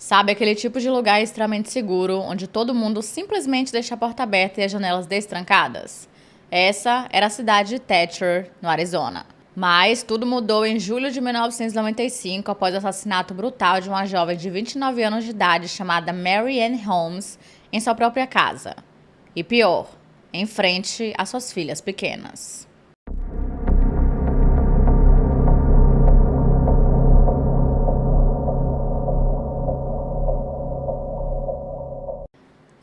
Sabe, aquele tipo de lugar extremamente seguro, onde todo mundo simplesmente deixa a porta aberta e as janelas destrancadas? Essa era a cidade de Thatcher, no Arizona. Mas tudo mudou em julho de 1995, após o assassinato brutal de uma jovem de 29 anos de idade chamada Mary Ann Holmes em sua própria casa. E pior, em frente às suas filhas pequenas.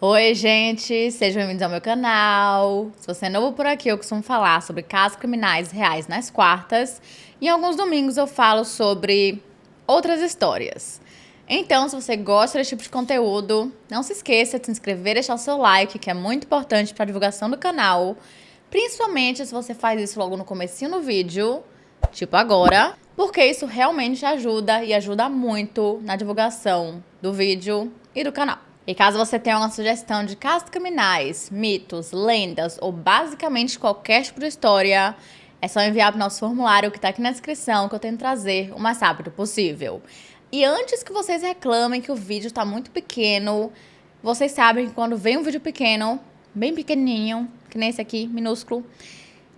Oi, gente! Sejam bem-vindos ao meu canal. Se você é novo por aqui, eu costumo falar sobre casos criminais reais nas quartas. E em alguns domingos eu falo sobre outras histórias. Então, se você gosta desse tipo de conteúdo, não se esqueça de se inscrever e deixar o seu like, que é muito importante para a divulgação do canal. Principalmente se você faz isso logo no comecinho do vídeo, tipo agora, porque isso realmente ajuda e ajuda muito na divulgação do vídeo e do canal. E caso você tenha alguma sugestão de casos criminais, mitos, lendas ou basicamente qualquer tipo de história, é só enviar para o nosso formulário que está aqui na descrição, que eu tento trazer o mais rápido possível. E antes que vocês reclamem que o vídeo está muito pequeno, vocês sabem que quando vem um vídeo pequeno, bem pequenininho, que nem esse aqui, minúsculo,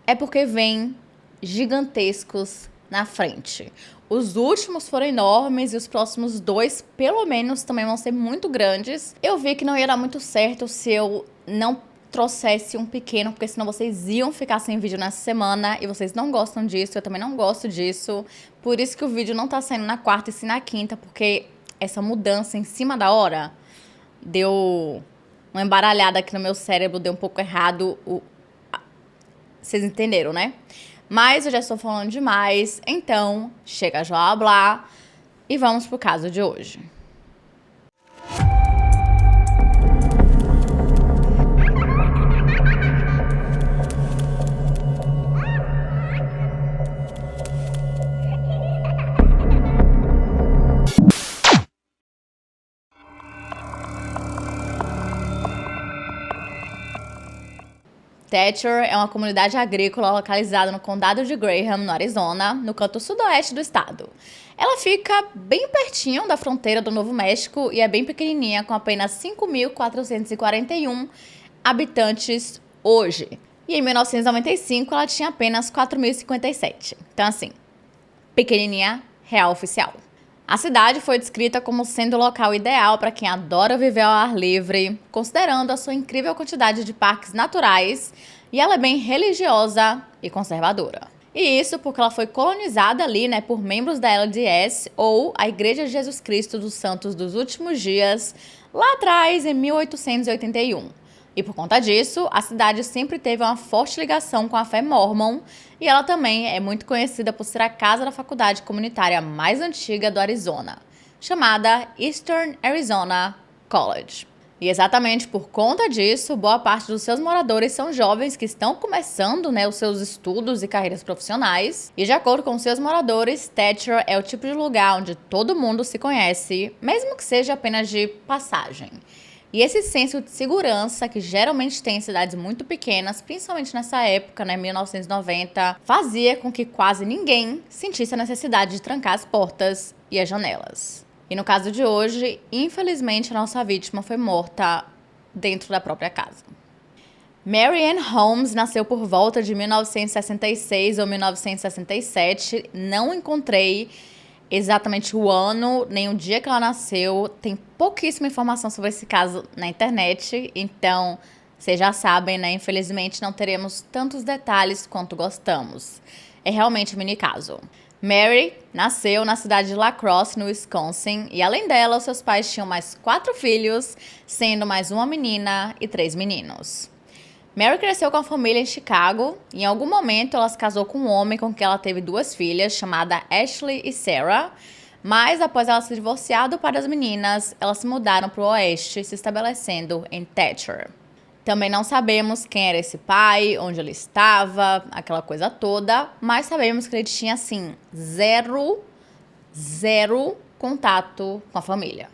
é porque vem gigantescos na frente. Os últimos foram enormes e os próximos 2, pelo menos, também vão ser muito grandes. Eu vi que não ia dar muito certo se eu não trouxesse um pequeno, porque senão vocês iam ficar sem vídeo nessa semana e vocês não gostam disso, eu também não gosto disso. Por isso que o vídeo não tá saindo na quarta e sim na quinta, porque essa mudança em cima da hora deu uma embaralhada aqui no meu cérebro, deu um pouco errado. Vocês entenderam, né? Mas eu já estou falando demais, então chega já a hablar e vamos pro caso de hoje. Thatcher é uma comunidade agrícola localizada no condado de Graham, no Arizona, no canto sudoeste do estado. Ela fica bem pertinho da fronteira do Novo México e é bem pequenininha, com apenas 5.441 habitantes hoje. E em 1995 ela tinha apenas 4.057. Então assim, pequenininha, real oficial. A cidade foi descrita como sendo o local ideal para quem adora viver ao ar livre, considerando a sua incrível quantidade de parques naturais, e ela é bem religiosa e conservadora. E isso porque ela foi colonizada ali, por membros da LDS, ou a Igreja de Jesus Cristo dos Santos dos Últimos Dias, lá atrás, em 1881. E por conta disso, a cidade sempre teve uma forte ligação com a fé mórmon, e ela também é muito conhecida por ser a casa da faculdade comunitária mais antiga do Arizona, chamada Eastern Arizona College. E exatamente por conta disso, boa parte dos seus moradores são jovens que estão começando os seus estudos e carreiras profissionais. E de acordo com seus moradores, Thatcher é o tipo de lugar onde todo mundo se conhece, mesmo que seja apenas de passagem. E esse senso de segurança que geralmente tem em cidades muito pequenas, principalmente nessa época, 1990, fazia com que quase ninguém sentisse a necessidade de trancar as portas e as janelas. E no caso de hoje, infelizmente, a nossa vítima foi morta dentro da própria casa. Mary Ann Holmes nasceu por volta de 1966 ou 1967. Não encontrei exatamente o ano, nem o dia que ela nasceu. Tem pouquíssima informação sobre esse caso na internet, então vocês já sabem, Infelizmente não teremos tantos detalhes quanto gostamos. É realmente um mini caso. Mary nasceu na cidade de La Crosse, no Wisconsin, e além dela, os seus pais tinham mais 4 filhos, sendo mais uma menina e 3 meninos. Mary cresceu com a família em Chicago e em algum momento ela se casou com um homem com quem ela teve 2 filhas, chamada Ashley e Sarah, mas após ela se divorciar do pai das meninas, elas se mudaram para o oeste, se estabelecendo em Thatcher. Também não sabemos quem era esse pai, onde ele estava, aquela coisa toda, mas sabemos que ele tinha, assim, zero contato com a família.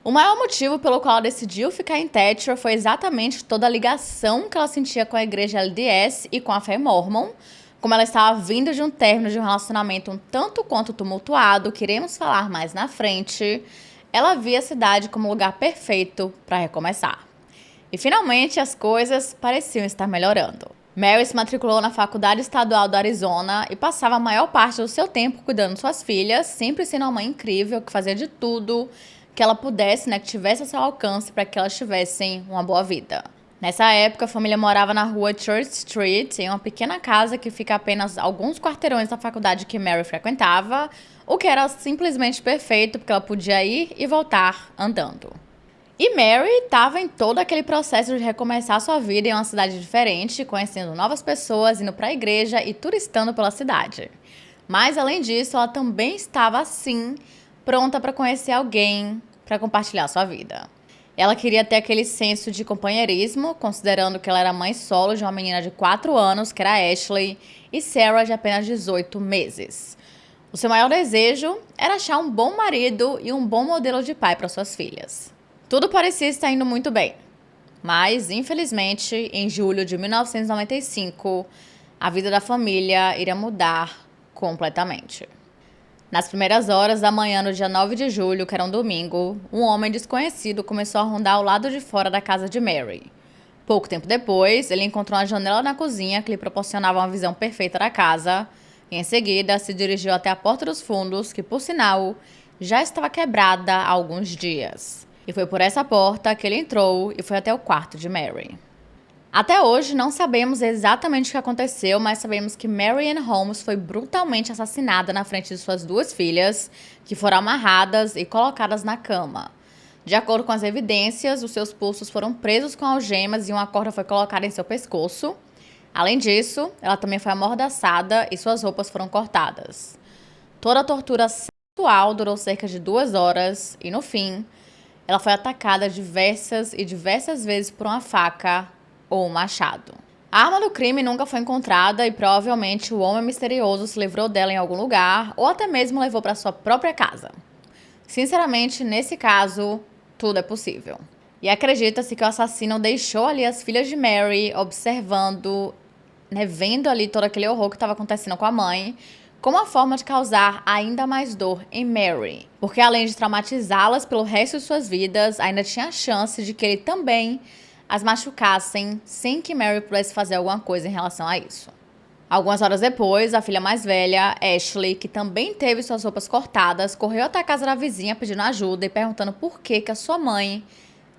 O maior motivo pelo qual ela decidiu ficar em Thatcher foi exatamente toda a ligação que ela sentia com a igreja LDS e com a fé mórmon. Como ela estava vindo de um término de um relacionamento um tanto quanto tumultuado, que iremos falar mais na frente, Ela via a cidade como um lugar perfeito para recomeçar. E finalmente as coisas pareciam estar melhorando. Mary se matriculou na Faculdade Estadual do Arizona e passava a maior parte do seu tempo cuidando de suas filhas, sempre sendo uma mãe incrível que fazia de tudo que ela pudesse, que tivesse a seu alcance para que elas tivessem uma boa vida. Nessa época, a família morava na rua Church Street, em uma pequena casa que fica a apenas alguns quarteirões da faculdade que Mary frequentava, o que era simplesmente perfeito porque ela podia ir e voltar andando. E Mary estava em todo aquele processo de recomeçar sua vida em uma cidade diferente, conhecendo novas pessoas, indo para a igreja e turistando pela cidade. Mas, além disso, ela também estava, assim, pronta para conhecer alguém, para compartilhar sua vida. Ela queria ter aquele senso de companheirismo, considerando que ela era mãe solo de uma menina de 4 anos, que era Ashley, e Sarah, de apenas 18 meses. O seu maior desejo era achar um bom marido e um bom modelo de pai para suas filhas. Tudo parecia estar indo muito bem, mas, infelizmente, em julho de 1995, a vida da família iria mudar completamente. Nas primeiras horas da manhã do dia 9 de julho, que era um domingo, um homem desconhecido começou a rondar ao lado de fora da casa de Mary. Pouco tempo depois, ele encontrou uma janela na cozinha que lhe proporcionava uma visão perfeita da casa e, em seguida, se dirigiu até a porta dos fundos, que, por sinal, já estava quebrada há alguns dias. E foi por essa porta que ele entrou e foi até o quarto de Mary. Até hoje, não sabemos exatamente o que aconteceu, mas sabemos que Mary Ann Holmes foi brutalmente assassinada na frente de suas 2 filhas, que foram amarradas e colocadas na cama. De acordo com as evidências, os seus pulsos foram presos com algemas e uma corda foi colocada em seu pescoço. Além disso, ela também foi amordaçada e suas roupas foram cortadas. Toda a tortura sexual durou cerca de 2 horas e, no fim, ela foi atacada diversas vezes por uma faca ou um machado. A arma do crime nunca foi encontrada e provavelmente o homem misterioso se livrou dela em algum lugar ou até mesmo levou para sua própria casa. Sinceramente, nesse caso, tudo é possível. E acredita-se que o assassino deixou ali as filhas de Mary observando, vendo ali todo aquele horror que estava acontecendo com a mãe, como uma forma de causar ainda mais dor em Mary. Porque além de traumatizá-las pelo resto de suas vidas, ainda tinha a chance de que ele também as machucassem sem que Mary pudesse fazer alguma coisa em relação a isso. Algumas horas depois, a filha mais velha, Ashley, que também teve suas roupas cortadas, correu até a casa da vizinha pedindo ajuda e perguntando por que a sua mãe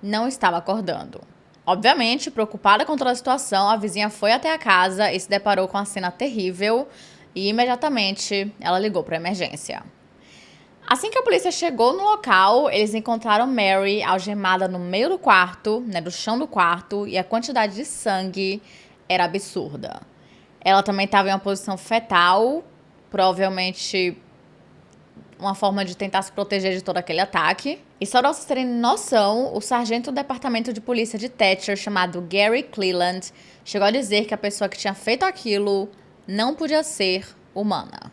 não estava acordando. Obviamente, preocupada com toda a situação, a vizinha foi até a casa e se deparou com a cena terrível e imediatamente ela ligou para a emergência. Assim que a polícia chegou no local, eles encontraram Mary algemada no meio do quarto, do chão do quarto, e a quantidade de sangue era absurda. Ela também estava em uma posição fetal, provavelmente uma forma de tentar se proteger de todo aquele ataque. E só para vocês terem noção, o sargento do departamento de polícia de Thatcher, chamado Gary Cleland, chegou a dizer que a pessoa que tinha feito aquilo não podia ser humana.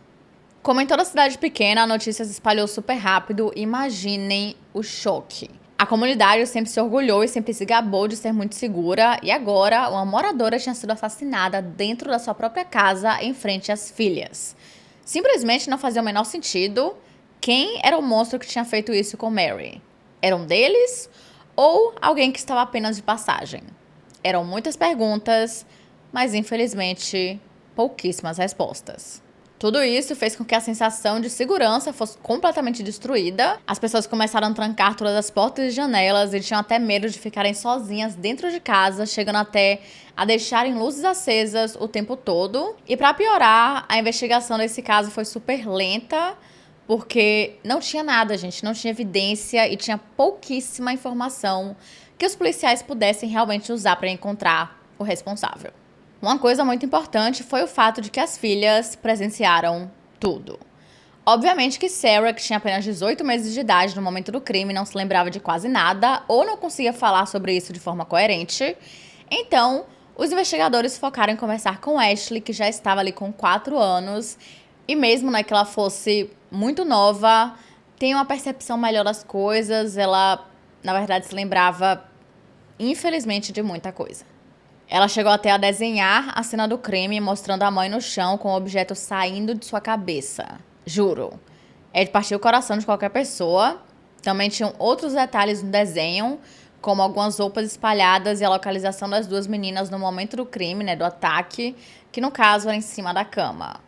Como em toda cidade pequena, a notícia se espalhou super rápido. Imaginem o choque. A comunidade sempre se orgulhou e sempre se gabou de ser muito segura. E agora, uma moradora tinha sido assassinada dentro da sua própria casa, em frente às filhas. Simplesmente não fazia o menor sentido. Quem era o monstro que tinha feito isso com Mary? Era um deles? Ou alguém que estava apenas de passagem? Eram muitas perguntas, mas infelizmente pouquíssimas respostas. Tudo isso fez com que a sensação de segurança fosse completamente destruída. As pessoas começaram a trancar todas as portas e janelas e tinham até medo de ficarem sozinhas dentro de casa, chegando até a deixarem luzes acesas o tempo todo. E para piorar, a investigação desse caso foi super lenta, porque não tinha nada, gente, não tinha evidência e tinha pouquíssima informação que os policiais pudessem realmente usar para encontrar o responsável. Uma coisa muito importante foi o fato de que as filhas presenciaram tudo. Obviamente que Sarah, que tinha apenas 18 meses de idade no momento do crime, não se lembrava de quase nada ou não conseguia falar sobre isso de forma coerente. Então, os investigadores focaram em conversar com Ashley, que já estava ali com 4 anos. E mesmo que ela fosse muito nova, tem uma percepção melhor das coisas. Ela, na verdade, se lembrava, infelizmente, de muita coisa. Ela chegou até a desenhar a cena do crime, mostrando a mãe no chão com o objeto saindo de sua cabeça. Juro. É de partir o coração de qualquer pessoa. Também tinham outros detalhes no desenho, como algumas roupas espalhadas e a localização das duas meninas no momento do crime, né, do ataque, que no caso era em cima da cama.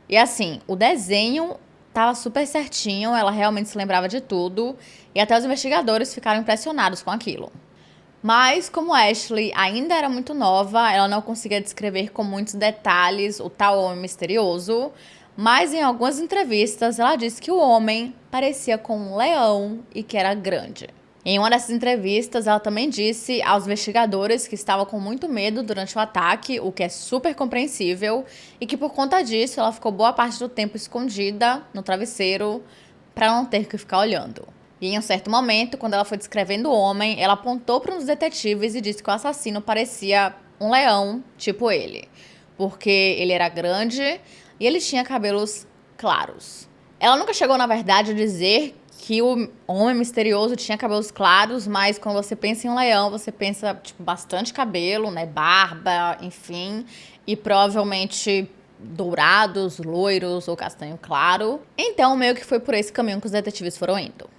E assim, o desenho tava super certinho, ela realmente se lembrava de tudo, e até os investigadores ficaram impressionados com aquilo. Mas, como Ashley ainda era muito nova, ela não conseguia descrever com muitos detalhes o tal homem misterioso, mas em algumas entrevistas ela disse que o homem parecia com um leão e que era grande. Em uma dessas entrevistas, ela também disse aos investigadores que estava com muito medo durante o ataque, o que é super compreensível, e que por conta disso ela ficou boa parte do tempo escondida no travesseiro para não ter que ficar olhando. E em um certo momento, quando ela foi descrevendo o homem, ela apontou para um dos detetives e disse que o assassino parecia um leão, tipo ele, porque ele era grande e ele tinha cabelos claros. Ela nunca chegou, na verdade, a dizer que o homem misterioso tinha cabelos claros, mas quando você pensa em um leão, você pensa, tipo, bastante cabelo, né, barba, enfim, e provavelmente dourados, loiros ou castanho claro. Então, meio que foi por esse caminho que os detetives foram indo.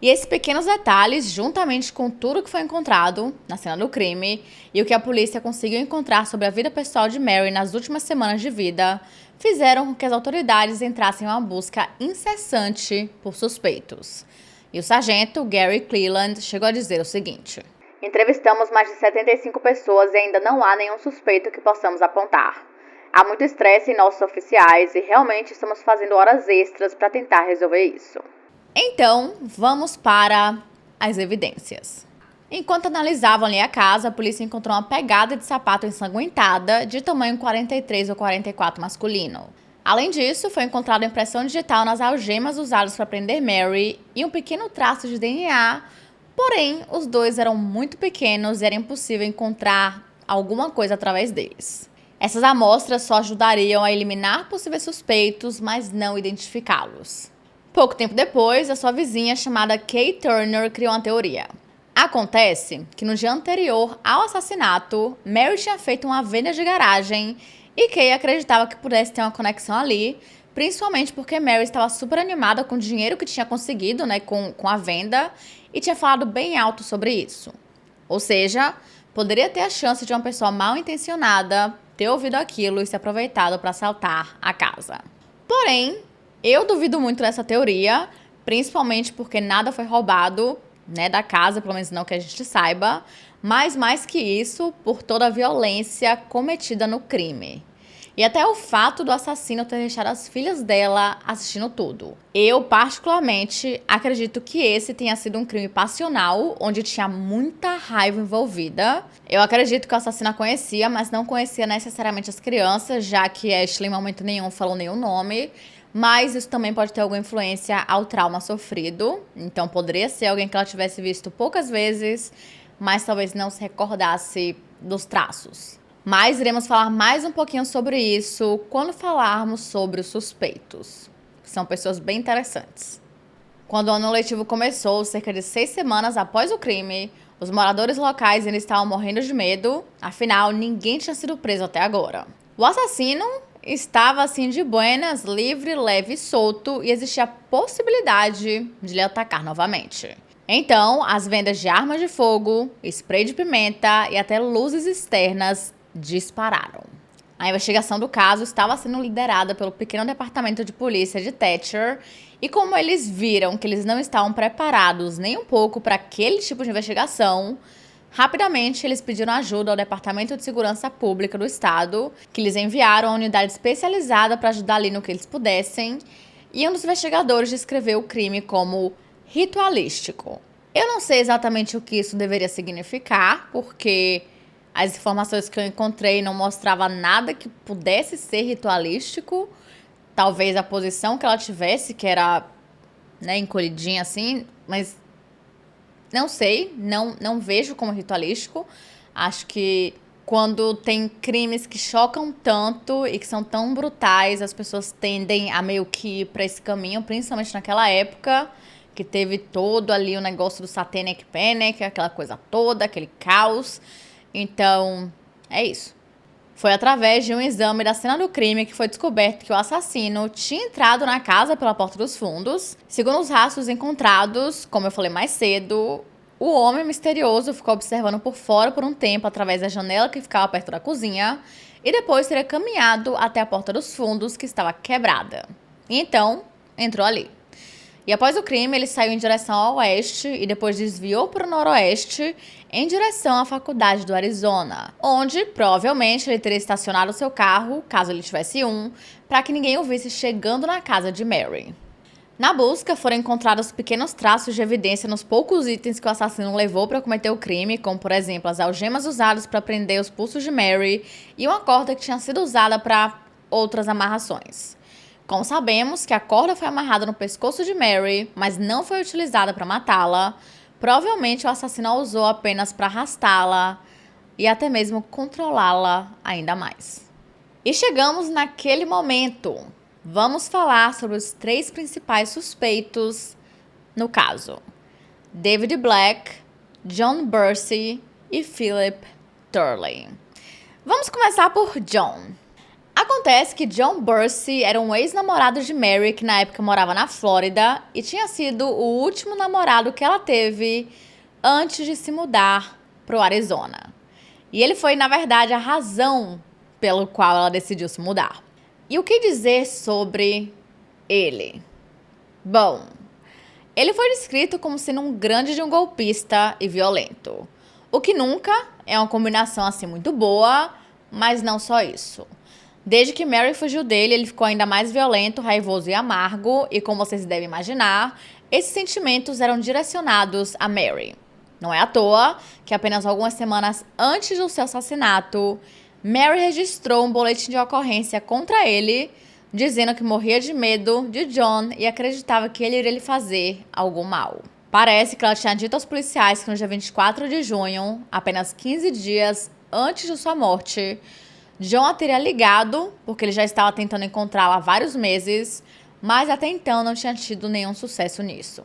E esses pequenos detalhes, juntamente com tudo que foi encontrado na cena do crime e o que a polícia conseguiu encontrar sobre a vida pessoal de Mary nas últimas semanas de vida, fizeram com que as autoridades entrassem em uma busca incessante por suspeitos. E o sargento Gary Cleland chegou a dizer o seguinte: entrevistamos mais de 75 pessoas e ainda não há nenhum suspeito que possamos apontar. Há muito estresse em nossos oficiais e realmente estamos fazendo horas extras para tentar resolver isso. Então, vamos para as evidências. Enquanto analisavam ali a casa, a polícia encontrou uma pegada de sapato ensanguentada de tamanho 43 ou 44 masculino. Além disso, foi encontrada impressão digital nas algemas usadas para prender Mary e um pequeno traço de DNA, porém, os dois eram muito pequenos e era impossível encontrar alguma coisa através deles. Essas amostras só ajudariam a eliminar possíveis suspeitos, mas não identificá-los. Pouco tempo depois, a sua vizinha, chamada Kay Turner, criou uma teoria. Acontece que no dia anterior ao assassinato, Mary tinha feito uma venda de garagem e Kay acreditava que pudesse ter uma conexão ali, principalmente porque Mary estava super animada com o dinheiro que tinha conseguido, né, com a venda, e tinha falado bem alto sobre isso. Ou seja, poderia ter a chance de uma pessoa mal intencionada ter ouvido aquilo e se aproveitado para assaltar a casa. Porém, eu duvido muito dessa teoria, principalmente porque nada foi roubado, né, da casa, pelo menos não que a gente saiba, mas mais que isso, por toda a violência cometida no crime. E até o fato do assassino ter deixado as filhas dela assistindo tudo. Eu, particularmente, acredito que esse tenha sido um crime passional, onde tinha muita raiva envolvida. Eu acredito que o assassino a conhecia, mas não conhecia necessariamente as crianças, já que Ashley em momento nenhum falou nenhum nome. Mas isso também pode ter alguma influência ao trauma sofrido. Então poderia ser alguém que ela tivesse visto poucas vezes, mas talvez não se recordasse dos traços. Mas iremos falar mais um pouquinho sobre isso quando falarmos sobre os suspeitos. São pessoas bem interessantes. Quando o ano letivo começou, cerca de 6 semanas após o crime, os moradores locais ainda estavam morrendo de medo, afinal, ninguém tinha sido preso até agora. O assassino estava assim de buenas, livre, leve e solto, e existia a possibilidade de lhe atacar novamente. Então, as vendas de armas de fogo, spray de pimenta e até luzes externas dispararam. A investigação do caso estava sendo liderada pelo pequeno departamento de polícia de Thatcher, e como eles viram que eles não estavam preparados nem um pouco para aquele tipo de investigação, rapidamente eles pediram ajuda ao Departamento de Segurança Pública do Estado, que lhes enviaram uma unidade especializada para ajudar ali no que eles pudessem, e um dos investigadores descreveu o crime como ritualístico. Eu não sei exatamente o que isso deveria significar, porque as informações que eu encontrei não mostravam nada que pudesse ser ritualístico. Talvez a posição que ela tivesse, que era, né, encolhidinha assim, mas não sei, não vejo como ritualístico. Acho que quando tem crimes que chocam tanto e que são tão brutais, as pessoas tendem a meio que ir para esse caminho, principalmente naquela época, que teve todo ali o negócio do Satanic Panic, aquela coisa toda, aquele caos. Então, é isso. Foi através de um exame da cena do crime que foi descoberto que o assassino tinha entrado na casa pela porta dos fundos. Segundo os rastros encontrados, como eu falei mais cedo, o homem misterioso ficou observando por fora por um tempo através da janela que ficava perto da cozinha e depois teria caminhado até a porta dos fundos, que estava quebrada. E então, entrou ali. E após o crime, ele saiu em direção ao oeste e depois desviou para o noroeste em direção à faculdade do Arizona, onde provavelmente ele teria estacionado seu carro, caso ele tivesse um, para que ninguém o visse chegando na casa de Mary. Na busca, foram encontrados pequenos traços de evidência nos poucos itens que o assassino levou para cometer o crime, como, por exemplo, as algemas usadas para prender os pulsos de Mary e uma corda que tinha sido usada para outras amarrações. Como sabemos que a corda foi amarrada no pescoço de Mary, mas não foi utilizada para matá-la, provavelmente o assassino a usou apenas para arrastá-la e até mesmo controlá-la ainda mais. E chegamos naquele momento. Vamos falar sobre os 3 principais suspeitos no caso: David Black, John Bursey e Philip Turley. Vamos começar por John. Acontece que John Bursey era um ex-namorado de Mary que na época morava na Flórida e tinha sido o último namorado que ela teve antes de se mudar para o Arizona. E ele foi, na verdade, a razão pelo qual ela decidiu se mudar. E o que dizer sobre ele? Bom, ele foi descrito como sendo um grande de um golpista e violento. O que nunca é uma combinação assim muito boa, mas não só isso. Desde que Mary fugiu dele, ele ficou ainda mais violento, raivoso e amargo, e como vocês devem imaginar, esses sentimentos eram direcionados a Mary. Não é à toa que apenas algumas semanas antes do seu assassinato, Mary registrou um boletim de ocorrência contra ele, dizendo que morria de medo de John e acreditava que ele iria lhe fazer algum mal. Parece que ela tinha dito aos policiais que no dia 24 de junho, apenas 15 dias antes de sua morte, John a teria ligado, porque ele já estava tentando encontrá-la há vários meses, mas até então não tinha tido nenhum sucesso nisso.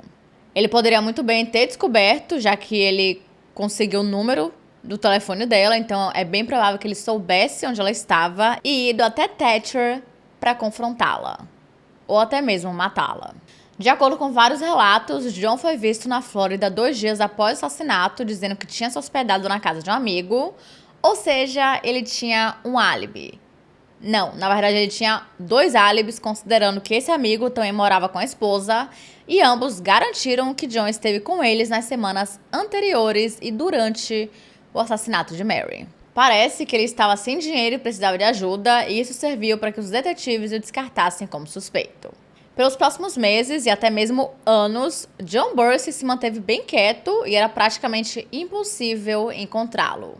Ele poderia muito bem ter descoberto, já que ele conseguiu o número do telefone dela, então é bem provável que ele soubesse onde ela estava e ido até Thatcher para confrontá-la, ou até mesmo matá-la. De acordo com vários relatos, John foi visto na Flórida 2 dias após o assassinato, dizendo que tinha se hospedado na casa de um amigo. Ou seja, ele tinha um álibi. Não, na verdade ele tinha 2 álibis, considerando que esse amigo também morava com a esposa, e ambos garantiram que John esteve com eles nas semanas anteriores e durante o assassinato de Mary. Parece que ele estava sem dinheiro e precisava de ajuda, e isso serviu para que os detetives o descartassem como suspeito. Pelos próximos meses e até mesmo anos, John Bursey se manteve bem quieto e era praticamente impossível encontrá-lo.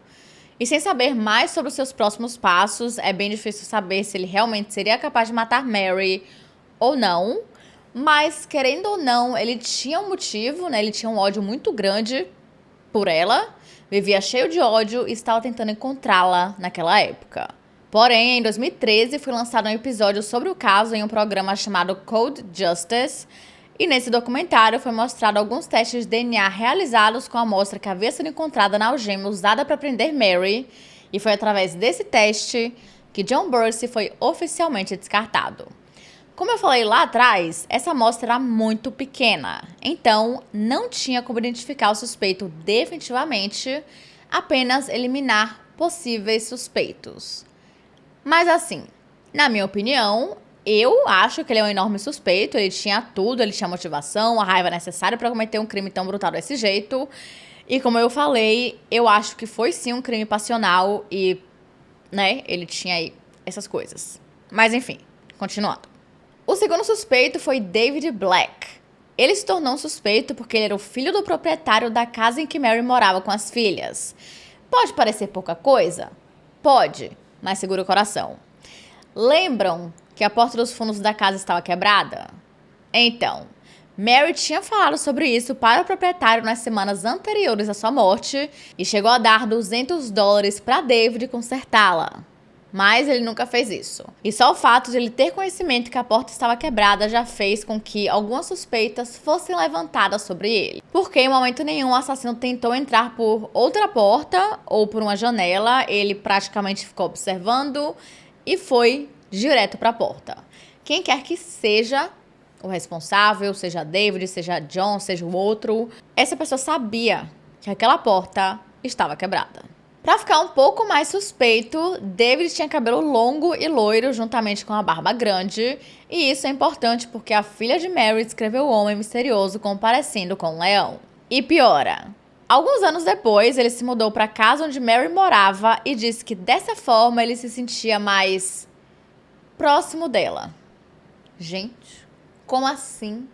E sem saber mais sobre os seus próximos passos, é bem difícil saber se ele realmente seria capaz de matar Mary ou não. Mas, querendo ou não, ele tinha um motivo, né? Ele tinha um ódio muito grande por ela, vivia cheio de ódio e estava tentando encontrá-la naquela época. Porém, em 2013, foi lançado um episódio sobre o caso em um programa chamado Cold Justice, e nesse documentário foi mostrado alguns testes de DNA realizados com a amostra que havia sido encontrada na algema usada para prender Mary, e foi através desse teste que John Bursey foi oficialmente descartado. Como eu falei lá atrás, essa amostra era muito pequena, então não tinha como identificar o suspeito definitivamente, apenas eliminar possíveis suspeitos. Mas assim, na minha opinião, eu acho que ele é um enorme suspeito, ele tinha tudo, ele tinha motivação, a raiva necessária para cometer um crime tão brutal desse jeito. E como eu falei, eu acho que foi sim um crime passional e, né, ele tinha aí essas coisas. Mas enfim, continuando. O segundo suspeito foi David Black. Ele se tornou um suspeito porque ele era o filho do proprietário da casa em que Mary morava com as filhas. Pode parecer pouca coisa? Pode, mas segura o coração. Lembram que a porta dos fundos da casa estava quebrada? Então, Mary tinha falado sobre isso para o proprietário nas semanas anteriores à sua morte e chegou a dar $200 para David consertá-la. Mas ele nunca fez isso. E só o fato de ele ter conhecimento que a porta estava quebrada já fez com que algumas suspeitas fossem levantadas sobre ele. Porque em momento nenhum o assassino tentou entrar por outra porta ou por uma janela, ele praticamente ficou observando e foi direto para a porta. Quem quer que seja o responsável, seja David, seja John, seja o outro, essa pessoa sabia que aquela porta estava quebrada. Pra ficar um pouco mais suspeito, David tinha cabelo longo e loiro juntamente com a barba grande, e isso é importante porque a filha de Mary descreveu o homem misterioso como parecendo com um leão. E piora, alguns anos depois ele se mudou para a casa onde Mary morava e disse que dessa forma ele se sentia mais próximo dela. Gente, como assim?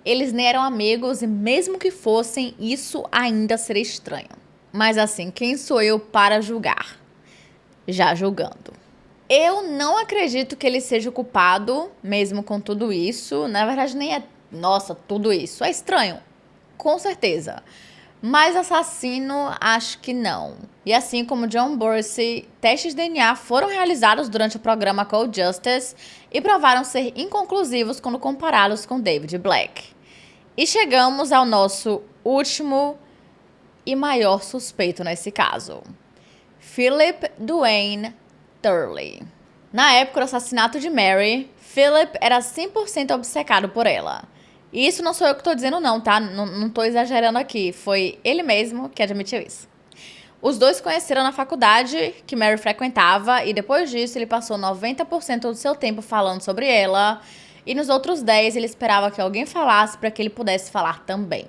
Eles nem eram amigos e mesmo que fossem, isso ainda seria estranho. Mas assim, quem sou eu para julgar? Já julgando. Eu não acredito que ele seja o culpado, mesmo com tudo isso. Na verdade, nem é, nossa, tudo isso. É estranho, com certeza. Mas assassino, acho que não. E assim como John Bursey, testes de DNA foram realizados durante o programa Cold Justice e provaram ser inconclusivos quando comparados com David Black. E chegamos ao nosso último e maior suspeito nesse caso, Philip Duane Turley. Na época do assassinato de Mary, Philip era 100% obcecado por ela. E isso não sou eu que estou dizendo não, tá? Não tô exagerando aqui, foi ele mesmo que admitiu isso. Os dois se conheceram na faculdade que Mary frequentava e depois disso ele passou 90% do seu tempo falando sobre ela e nos outros 10 ele esperava que alguém falasse para que ele pudesse falar também.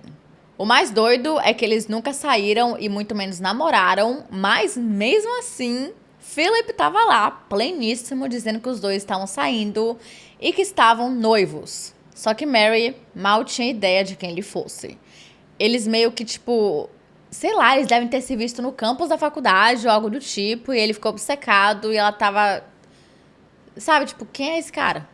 O mais doido é que eles nunca saíram e muito menos namoraram, mas mesmo assim, Philip estava lá, pleníssimo, dizendo que os dois estavam saindo e que estavam noivos. Só que Mary mal tinha ideia de quem ele fosse. Eles meio que, sei lá, eles devem ter se visto no campus da faculdade ou algo do tipo, e ele ficou obcecado e ela tava, sabe, quem é esse cara?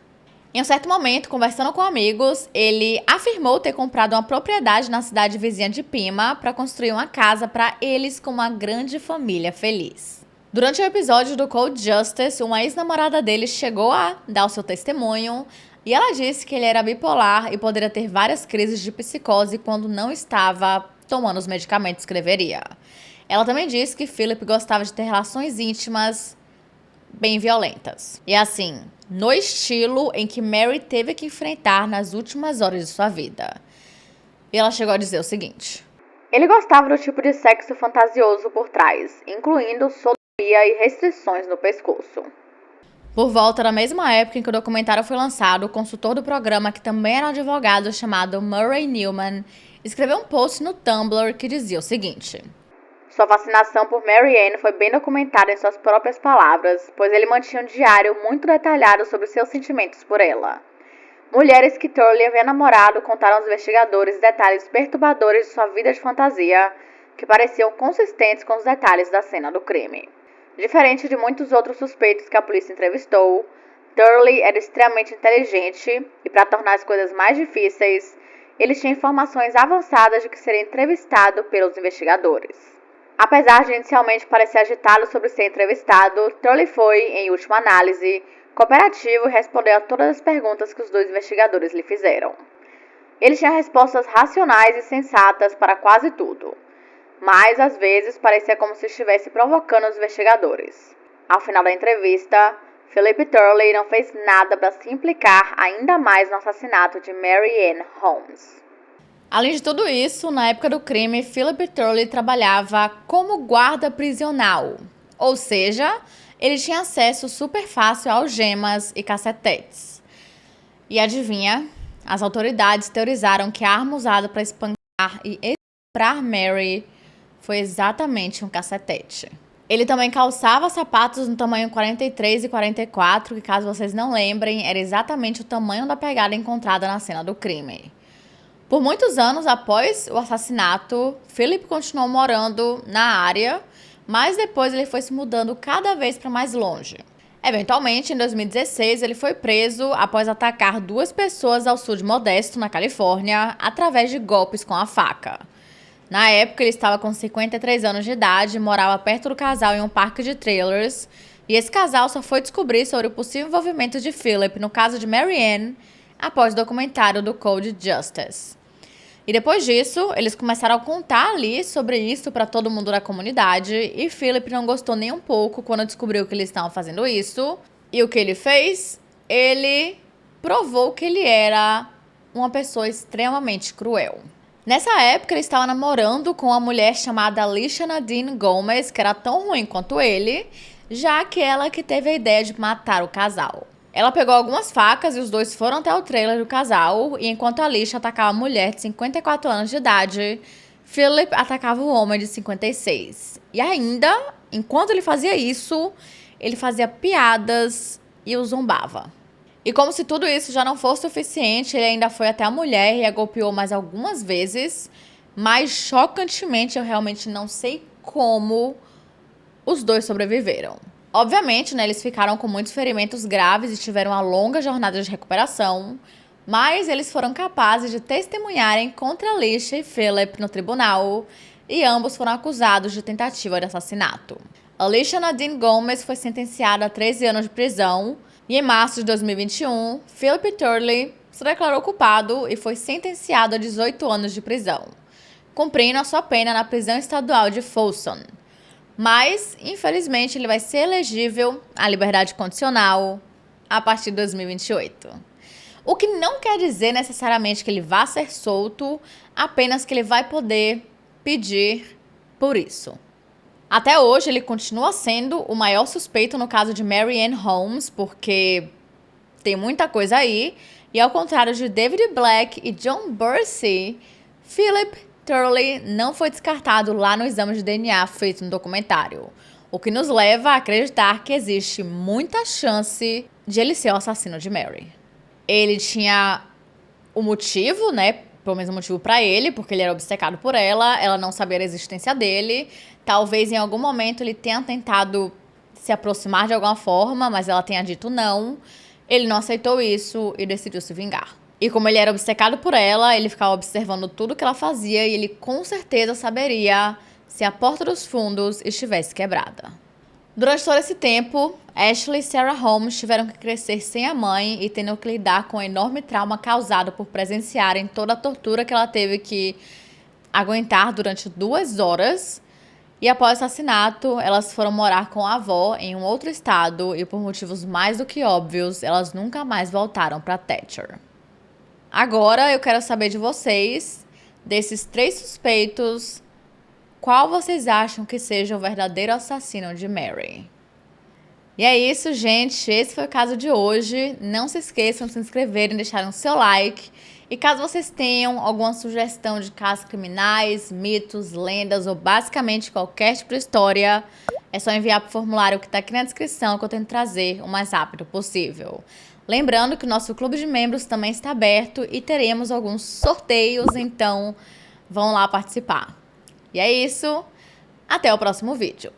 Em um certo momento, conversando com amigos, ele afirmou ter comprado uma propriedade na cidade vizinha de Pima para construir uma casa para eles com uma grande família feliz. Durante o episódio do Cold Justice, uma ex-namorada dele chegou a dar o seu testemunho e ela disse que ele era bipolar e poderia ter várias crises de psicose quando não estava tomando os medicamentos que deveria. Ela também disse que Philip gostava de ter relações íntimas bem violentas. E assim, no estilo em que Mary teve que enfrentar nas últimas horas de sua vida. E ela chegou a dizer o seguinte: ele gostava do tipo de sexo fantasioso por trás, incluindo sodomia e restrições no pescoço. Por volta da mesma época em que o documentário foi lançado, o consultor do programa, que também era um advogado chamado Murray Newman, escreveu um post no Tumblr que dizia o seguinte: sua fascinação por Mary Ann foi bem documentada em suas próprias palavras, pois ele mantinha um diário muito detalhado sobre seus sentimentos por ela. Mulheres que Turley havia namorado contaram aos investigadores detalhes perturbadores de sua vida de fantasia, que pareciam consistentes com os detalhes da cena do crime. Diferente de muitos outros suspeitos que a polícia entrevistou, Turley era extremamente inteligente e, para tornar as coisas mais difíceis, ele tinha informações avançadas de que seria entrevistado pelos investigadores. Apesar de inicialmente parecer agitado sobre ser entrevistado, Turley foi, em última análise, cooperativo e respondeu a todas as perguntas que os dois investigadores lhe fizeram. Ele tinha respostas racionais e sensatas para quase tudo, mas às vezes parecia como se estivesse provocando os investigadores. Ao final da entrevista, Philip Turley não fez nada para se implicar ainda mais no assassinato de Mary Ann Holmes. Além de tudo isso, na época do crime, Philip Turley trabalhava como guarda prisional, ou seja, ele tinha acesso super fácil a algemas e cacetetes. E adivinha? As autoridades teorizaram que a arma usada para espancar e estuprar Mary foi exatamente um cacetete. Ele também calçava sapatos no tamanho 43 e 44, que, caso vocês não lembrem, era exatamente o tamanho da pegada encontrada na cena do crime. Por muitos anos após o assassinato, Philip continuou morando na área, mas depois ele foi se mudando cada vez para mais longe. Eventualmente, em 2016, ele foi preso após atacar 2 pessoas ao sul de Modesto, na Califórnia, através de golpes com a faca. Na época, ele estava com 53 anos de idade, morava perto do casal em um parque de trailers E esse casal só foi descobrir sobre o possível envolvimento de Philip no caso de Marianne após o documentário do Code Justice. E depois disso, eles começaram a contar ali sobre isso para todo mundo da comunidade, e Philip não gostou nem um pouco quando descobriu que eles estavam fazendo isso. E o que ele fez? Ele provou que ele era uma pessoa extremamente cruel. Nessa época, ele estava namorando com uma mulher chamada Alicia Nadine Gomez, que era tão ruim quanto ele, já que ela que teve a ideia de matar o casal. Ela pegou algumas facas e os dois foram até o trailer do casal, e enquanto Alicia atacava a mulher de 54 anos de idade, Philip atacava o homem de 56. E ainda, enquanto ele fazia isso, ele fazia piadas e o zombava. E como se tudo isso já não fosse suficiente, ele ainda foi até a mulher e a golpeou mais algumas vezes, mas chocantemente eu realmente não sei como os dois sobreviveram. Obviamente, né, eles ficaram com muitos ferimentos graves e tiveram uma longa jornada de recuperação, mas eles foram capazes de testemunharem contra Alicia e Philip no tribunal, e ambos foram acusados de tentativa de assassinato. Alicia Nadine Gomez foi sentenciada a 13 anos de prisão, e em março de 2021, Philip Turley se declarou culpado e foi sentenciado a 18 anos de prisão, cumprindo a sua pena na prisão estadual de Folsom. Mas, infelizmente, ele vai ser elegível à liberdade condicional a partir de 2028. O que não quer dizer necessariamente que ele vá ser solto, apenas que ele vai poder pedir por isso. Até hoje, ele continua sendo o maior suspeito no caso de Marianne Holmes, porque tem muita coisa aí. E ao contrário de David Black e John Bursey, Philip Turley não foi descartado lá no exame de DNA feito no documentário, o que nos leva a acreditar que existe muita chance de ele ser o assassino de Mary. Ele tinha o motivo, né? Pelo menos o motivo pra ele, porque ele era obcecado por ela não sabia da existência dele. Talvez em algum momento ele tenha tentado se aproximar de alguma forma, mas ela tenha dito não. Ele não aceitou isso e decidiu se vingar. E como ele era obcecado por ela, ele ficava observando tudo que ela fazia e ele com certeza saberia se a porta dos fundos estivesse quebrada. Durante todo esse tempo, Ashley e Sarah Holmes tiveram que crescer sem a mãe e tendo que lidar com o enorme trauma causado por presenciarem toda a tortura que ela teve que aguentar durante 2 horas. E após o assassinato, elas foram morar com a avó em um outro estado e por motivos mais do que óbvios, elas nunca mais voltaram para Thatcher. Agora eu quero saber de vocês, desses 3 suspeitos, qual vocês acham que seja o verdadeiro assassino de Mary? E é isso, gente. Esse foi o caso de hoje. Não se esqueçam de se inscreverem e deixarem o seu like. E caso vocês tenham alguma sugestão de casos criminais, mitos, lendas ou basicamente qualquer tipo de história, é só enviar para o formulário que está aqui na descrição que eu tento trazer o mais rápido possível. Lembrando que o nosso clube de membros também está aberto e teremos alguns sorteios, então vão lá participar. E é isso. Até o próximo vídeo.